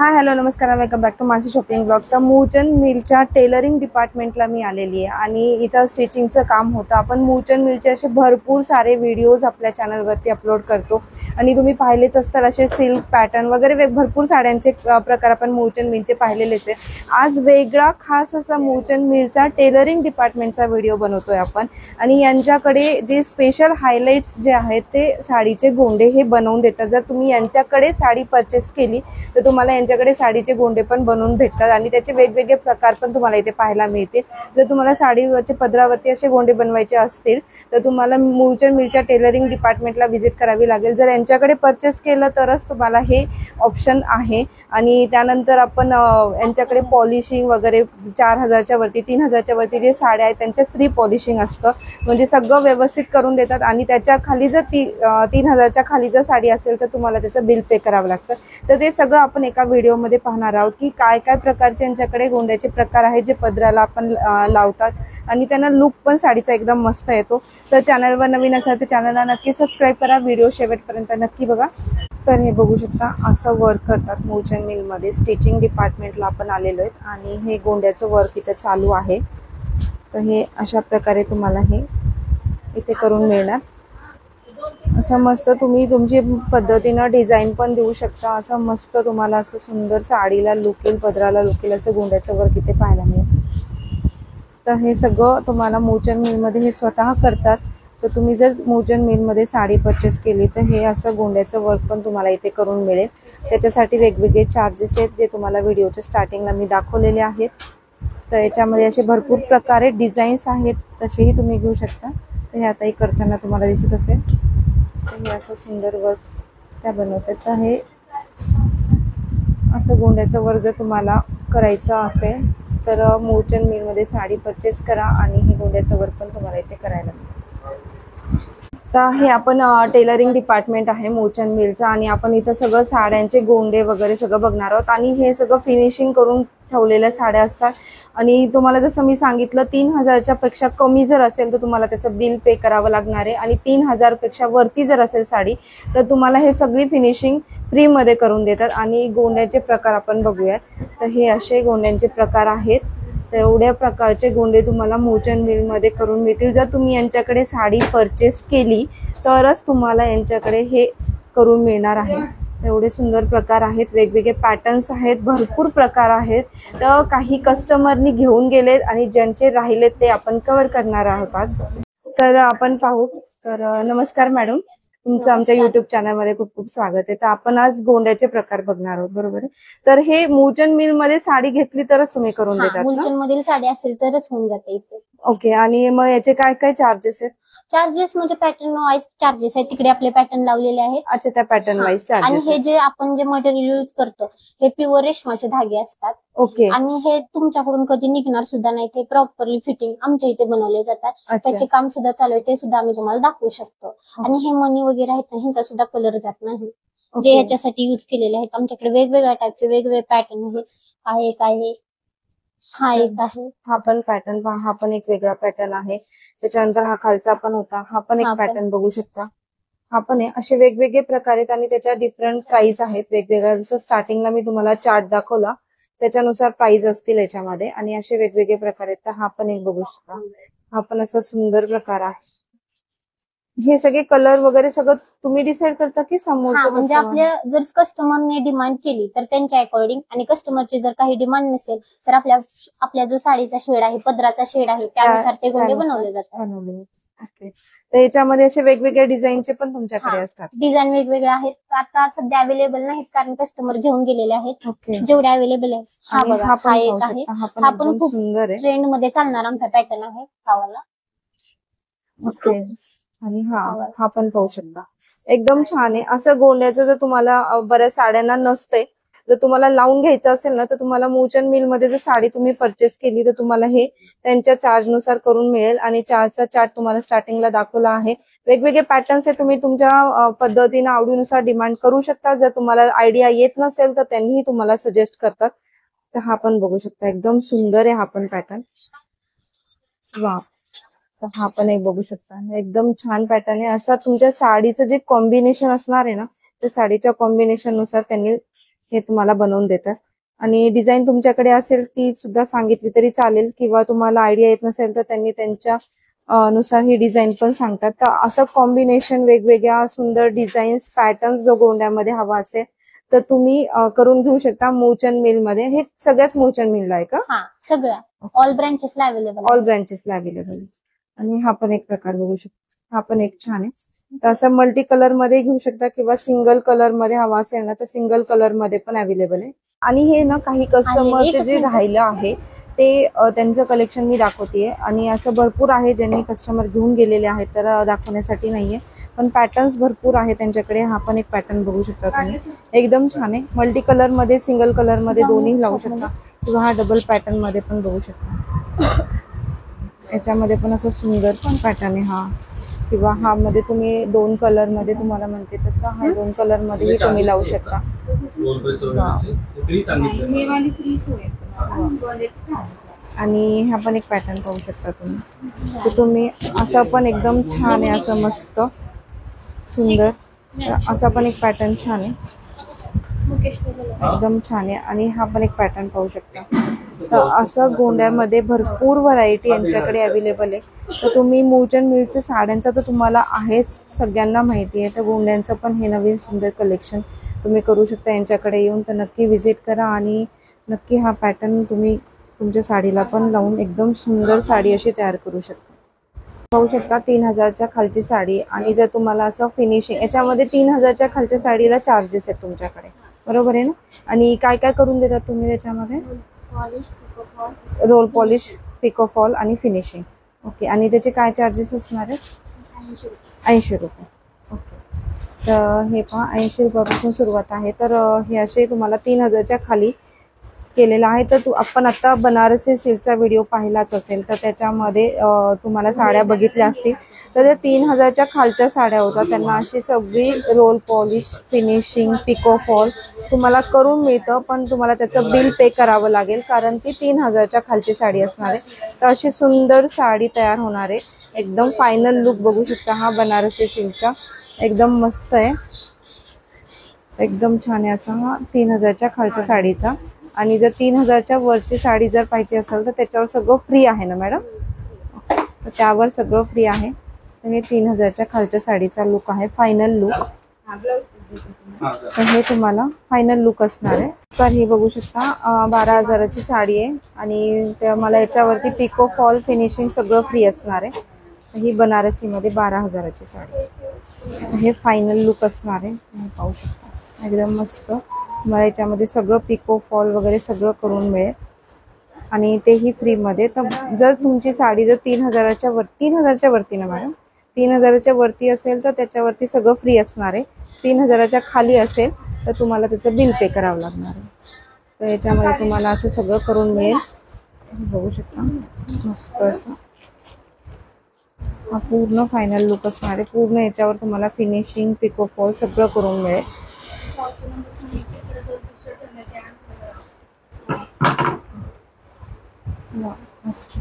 Hi hello नमस्कार, welcome back to माझी shopping blog. तर मूचन मिलच्या टेलरिंग डिपार्टमेंटला मी आलेली आहे आणि इथं स्टिचिंगचं काम होतं. आपण मूचन मिलचे असे भरपूर सारे व्हिडिओज आपल्या चॅनलवरती अपलोड करतो आणि तुम्ही पाहिलेच असतात असे सिल्क पॅटर्न वगैरे भरपूर साड्यांचे प्रकार आपण मूचन मिलचे पाहिलेलेच आहे. आज वेगळा खास असा मूचन मिलचा टेलरिंग डिपार्टमेंटचा व्हिडिओ बनवतोय आपण आणि यांच्याकडे जे स्पेशल हायलाइट्स जे आहेत ते साडीचे गोंडे हे बनवून देतात. जर तुम्ही यांच्याकडे साडी परचेस केली तर तुम्हाला यांच्याकडे साडीचे गोंडे पण बनवून भेटतात आणि त्याचे वेगवेगळे प्रकार पण तुम्हाला इथे पाहायला मिळतील. जर तुम्हाला साडीवरचे पदरावरती असे गोंडे बनवायचे असतील तर तुम्हाला मूचन मिलच्या टेलरिंग डिपार्टमेंटला व्हिजिट करावी लागेल. जर यांच्याकडे परचेस केलं तरच तुम्हाला हे ऑप्शन आहे. आणि त्यानंतर आपण यांच्याकडे पॉलिशिंग वगैरे 4000च्या वरती 3000च्या वरती जे साड्या आहेत त्यांचे फ्री पॉलिशिंग असतं, म्हणजे सगळं व्यवस्थित करून देतात. आणि त्याच्या खाली जर 3000च्या खाली जर साडी असेल तर तुम्हाला त्याचं बिल पे करावं लागतं. तर ते सगळं आपण एका व्हिडिओमध्ये पाहणार आहोत की काय काय प्रकारचे यांच्याकडे गोंड्याचे प्रकार आहेत जे पदराला आपण लावतात आणि त्यांना लुक पण साडीचा एकदम मस्त येतो. तर चॅनलवर नवीन असाल तर चॅनलला नक्की सबस्क्राईब करा, व्हिडिओ शेवटपर्यंत नक्की बघा. तर हे बघू शकता असं वर्क करतात मूचन मिलमध्ये. स्टिचिंग डिपार्टमेंटला आपण आलेलो आहेत आणि हे गोंड्याचं वर्क इथे चालू आहे. तर हे अशा प्रकारे तुम्हाला हे इथे करून मिळणार. असं मस्त तुम्ही तुमची पद्धतीनं डिझाईन पण देऊ शकता. असं मस्त तुम्हाला असं सुंदर साडीला लुक येईल, पदराला लुक येईल असं गोंड्याचं वर्क इथे पाहायला मिळेल. तर हे सगळं तुम्हाला मूचन मिलमध्ये हे स्वतः करतात. तर तुम्ही जर मूचन मिलमध्ये साडी परचेस केली तर हे असं गोंड्याचं वर्क पण तुम्हाला इथे करून मिळेल. त्याच्यासाठी वेगवेगळे चार्जेस आहेत जे तुम्हाला व्हिडिओच्या स्टार्टिंगला मी दाखवलेले आहेत. तर याच्यामध्ये असे भरपूर प्रकारे डिझाईन्स आहेत, तसेही तुम्ही घेऊ शकता. तर हे आताही करताना तुम्हाला दिसत असेल. तर हे असं सुंदर वर्क त्या बनवतात. तर हे असं गोंड्याचं वर्क जर तुम्हाला करायचं असेल तर मूचन मिलमध्ये साडी परचेस करा आणि हे गोंड्याचं वर्क पण तुम्हाला इथे करायला मिळेल. तर हे आपण टेलरिंग डिपार्टमेंट आहे मूचन मिलचं आणि आपण इथं सगळं साड्यांचे गोंडे वगैरे सगळं बघणार आहोत. आणि हे सगळं फिनिशिंग करून ठेवलेल्या साड्या असतात आणि तुम्हाला जसं मी सांगितलं 3000च्या पेक्षा कमी जर असेल तर तुम्हाला त्याचं बिल पे करावं लागणार आहे. आणि 3000 पेक्षा वरती जर असेल साडी तर तुम्हाला हे सगळी फिनिशिंग फ्रीमध्ये करून देतात. आणि गोंड्याचे प्रकार आपण बघूयात. तर हे असे गोंड्यांचे प्रकार आहेत. तर एवढ्या प्रकारचे गोंडे तुम्हाला मूचन मिलमध्ये करून मिळतील. जर तुम्ही यांच्याकडे साडी परचेस केली तरच तुम्हाला यांच्याकडे हे करून मिळणार आहे. एवढे सुंदर प्रकार आहेत, वेगवेगळे पॅटर्न्स आहेत, भरपूर प्रकार आहेत. तर काही कस्टमरनी घेऊन गेलेत आणि ज्यांचे राहिलेत ते आपण कव्हर करणार आहोत आज. तर आपण पाहू. तर नमस्कार मॅडम, तुमचं आमच्या युट्यूब चॅनलमध्ये खूप खूप स्वागत आहे. तर आपण आज गोंड्याचे प्रकार बघणार आहोत, बरोबर आहे? तर हे मूचन मिलमध्ये साडी घेतली तरच तुम्ही करून देतात? मूचन मधील साडी असेल तरच होऊन जाते इथे. ओके. आणि मग याचे काय काय चार्जेस आहेत? चार्जेस म्हणजे पॅटर्न वाईज चार्जेस आहेत. तिकडे आपले पॅटर्न लावलेले आहेत. अच्छा, त्या पॅटर्न वाईज चार्जेस. आणि हे जे आपण जे मटेरियल यूज करतो हे प्युअर रेशमाचे धागे असतात. ओके. आणि हे तुमच्याकडून कधी निघणार सुद्धा नाही. ते प्रॉपरली फिटिंग आमच्या इथे बनवले जातात. त्याचे काम सुद्धा चालू आहे, ते सुद्धा आम्ही तुम्हाला दाखवू शकतो. आणि हे मणी वगैरे आहेत ना, ह्यांचा सुद्धा कलर जात नाही. जे ह्याच्यासाठी यूज केलेले आहेत. आमच्याकडे वेगवेगळ्या टाईपचे वेगवेगळे पॅटर्न आहेत. हा एक आहे, हा एक आहे. हा पण पॅटर्न पहा, हा पण एक वेगळा पॅटर्न आहे. त्याच्यानंतर हा खालचा पण होता, हा पण एक पॅटर्न बघू शकता. हा पण आहे. असे वेगवेगळे प्रकार आहेत आणि त्याच्या डिफरंट प्राइस आहेत वेगवेगळ्या. जसं स्टार्टिंगला मी तुम्हाला चार्ट दाखवला त्याच्यानुसार प्राइस असतील याच्यामध्ये. आणि असे वेगवेगळे प्रकार आहेत. तर हा पण एक बघू शकता. हा पण असा सुंदर प्रकार आहे. हे सगळे कलर वगैरे सगळं तुम्ही डिसाइड करता की समोर? म्हणजे आपल्या जर कस्टमरने डिमांड केली तर त्यांच्या अकॉर्डिंग, आणि कस्टमरची जर काही डिमांड नसेल तर आपल्या जो साडीचा शेड आहे, पदराचा शेड आहे, त्यानुसार ते गोंडे बनवले जातात. ओके. तर याच्यामध्ये असे वेगवेगळ्या डिझाईनचे पण तुमच्याकडे असतात? डिझाईन वेगवेगळे आहेत. आता सध्या अवेलेबल नाहीत कारण कस्टमर घेऊन गेलेले आहेत. ओके. जेवढे अवेलेबल आहेत. हा बघा, हा एक आहे. हा पण खूप सुंदर आहे, ट्रेंड मध्ये चालणार आमचा पॅटर्न आहे हा वाला. ओके. आणि हा पण पाहू शकता, एकदम छान आहे. असं गोंड्याचं जर तुम्हाला बऱ्याच साड्यांना नसते, जर तुम्हाला लावून घ्यायचं असेल ना तर तुम्हाला मूचन मिलमध्ये जर साडी तुम्ही परचेस केली तर तुम्हाला हे त्यांच्या चार्जनुसार करून मिळेल. आणि चार्जचा चार्ट तुम्हाला स्टार्टिंगला दाखवला आहे. वेगवेगळे पॅटर्न्स आहे, तुम्ही तुमच्या पद्धतीने आवडीनुसार डिमांड करू शकता. जर तुम्हाला आयडिया येत नसेल तर त्यांनीही तुम्हाला सजेस्ट करतात. तर हा पण बघू शकता, एकदम सुंदर आहे हा पण पॅटर्न. वा. तर हा पण एक बघू शकता, एकदम छान पॅटर्न आहे. असा तुमच्या साडीचं जे कॉम्बिनेशन असणार आहे ना, त्या साडीच्या कॉम्बिनेशन नुसार त्यांनी हे तुम्हाला बनवून देतात. आणि डिझाईन तुमच्याकडे असेल ती सुद्धा सांगितली तरी चालेल, किंवा तुम्हाला आयडिया येत नसेल तर त्यांनी त्यांच्या नुसार ही डिझाईन पण सांगतात. तर असं कॉम्बिनेशन वेगवेगळ्या सुंदर डिझाईन्स पॅटर्न्स जो गोंड्यामध्ये हवा असेल तर तुम्ही करून घेऊ शकता मूळचंद मिल मध्ये. हे सगळ्याच मूळचंद मिलला आहे का? हा, सगळ्या ऑल ब्रँचेसला अवेलेबल. ऑल ब्रँचेसला अवेलेबल. आणि हा पण एक प्रकार बघू शकता, हा पण एक छान आहे. तर असं मल्टी कलर मध्ये घेऊ शकता, किंवा सिंगल कलर मध्ये हवा असेल ना तर सिंगल कलर मध्ये पण अवेलेबल आहे. आणि हे ना काही कस्टमरचे जे राहिलं आहे ते त्यांचं कलेक्शन मी दाखवतेय. आणि असं भरपूर आहे ज्यांनी कस्टमर घेऊन गेलेले आहेत, तर दाखवण्यासाठी नाहीये, पण पॅटर्न्स भरपूर आहे त्यांच्याकडे. हा पण एक पॅटर्न बघू शकता तुम्ही, एकदम छान आहे. मल्टी कलर मध्ये सिंगल कलर मध्ये दोन्ही लावू शकता, किंवा हा डबल पॅटर्न मध्ये पण बघू शकता. याच्यामध्ये पण असं सुंदर पण पॅटर्न आहे हा, किंवा हा मध्ये तुम्ही 2 कलर मध्ये तुम्हाला म्हणते तसं हा 2 कलर मध्ये तुम्ही लावू शकता. आणि हा पण एक पॅटर्न पाहू शकता तुम्ही. तर तुम्ही असं पण एकदम छान आहे, असं मस्त सुंदर असा पण एक पॅटर्न छान आहे, एकदम छान आहे. आणि हा पण एक पॅटर्न पाहू शकता. तर असं गोंड्यामध्ये भरपूर व्हरायटी यांच्याकडे अवेलेबल आहे. तर तुम्ही मूळचंद मिलचं साड्यांचा तर तुम्हाला आहेच, सगळ्यांना माहिती आहे. तर गोंड्यांचं पण हे नवीन सुंदर कलेक्शन तुम्ही करू शकता यांच्याकडे येऊन. तर नक्की व्हिजिट करा आणि नक्की हा पॅटर्न तुम्ही तुमच्या साडीला पण लावून एकदम सुंदर साडी अशी तयार करू शकता. पाहू शकता 3000च्या खालची साडी. आणि जर तुम्हाला असं फिनिशिंग याच्यामध्ये 3000च्या खालच्या साडीला चार्जेस आहेत तुमच्याकडे, बरोबर आहे ना? आणि काय काय करून देतात तुम्ही त्याच्यामध्ये? रोल पॉलिश, पिको फॉल आणि फिनिशिंग. ओके. आणि त्याचे काय चार्जेस असणार आहेत? 80 रुपये. ओके. तर हे पहा 80 रुपयापासून सुरुवात आहे. तर हे असे तुम्हाला 3000च्या खाली केलेला आहे. तर आपण आता बनारसी सिल्कचा व्हिडिओ पाहिलाच असेल, तर त्याच्यामध्ये तुम्हाला साड्या बघितल्या असतील. तर त्या 3000च्या खालच्या साड्या होत्या, त्यांना अशी सगळी roll polish, finishing, picot fall तुम्हाला करून मिळतं. पण तुम्हाला त्याचं बिल पे करावं लागेल, कारण ती 3000च्या खालची साडी असणार आहे. तर अशी सुंदर साडी तयार होणार आहे. एकदम फायनल लुक बघू शकता हा बनारसी सिल्कचा, एकदम मस्त आहे, एकदम छान आहे असा हा 3000च्या खालच्या साडीचा. आणि जर 3000च्या वरची साडी जर पाहिजे असेल तर त्याच्यावर सगळं फ्री आहे ना मॅडम? तर त्यावर सगळं फ्री आहे. तर हे 3000च्या खालच्या साडीचा लुक आहे, फायनल लुक. तर हे तुम्हाला फायनल लुक असणार आहे. तर हे बघू शकता 12,000ची साडी आहे. आणि मला याच्यावरती पिको फॉल, फिनिशिंग सगळं फ्री असणार आहे. तर ही बनारसीमध्ये 12,000ची साडी. हे फायनल लुक असणार आहे, पाहू शकता एकदम मस्त. मला याच्यामध्ये सगळं पिको फॉल वगैरे सगळं करून मिळेल, आणि तेही फ्रीमध्ये. तर जर तुमची साडी जर 3000च्या वरती ना मॅडम, 3000च्या वरती असेल तर त्याच्यावरती सगळं फ्री असणार आहे. 3000च्या खाली असेल तर तुम्हाला त्याचं बिल पे करावं लागणार आहे. तर याच्यामध्ये तुम्हाला असं सगळं करून मिळेल, बघू शकता मस्त असं. हा पूर्ण फायनल लुक असणार आहे. पूर्ण याच्यावर तुम्हाला फिनिशिंग, पिको फॉल सगळं करून मिळेल. मस्त.